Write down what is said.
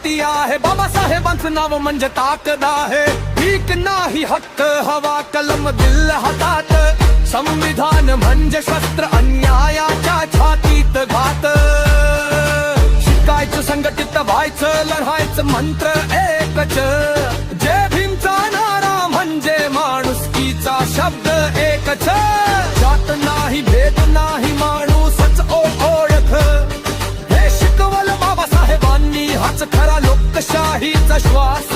क्रांती आहे. बाबासाहेबांचं नाव म्हणजे ताकद आहे. भीक नाही हक्क हवा कलम दिल हातात. संविधान म्हणजे शस्त्र अन्यायाच्या छातीत घात. शिकायचं संघटित व्हायचं लढायचं मंत्र एकच. जय भीमचा नारा म्हणजे माणुसकीचा शब्द एकच. जात नाही भेद नाही माणूसच ओळख. हे शिकवलं बाबासाहेबांनी हाच खरा लोकशाहीचा श्वास.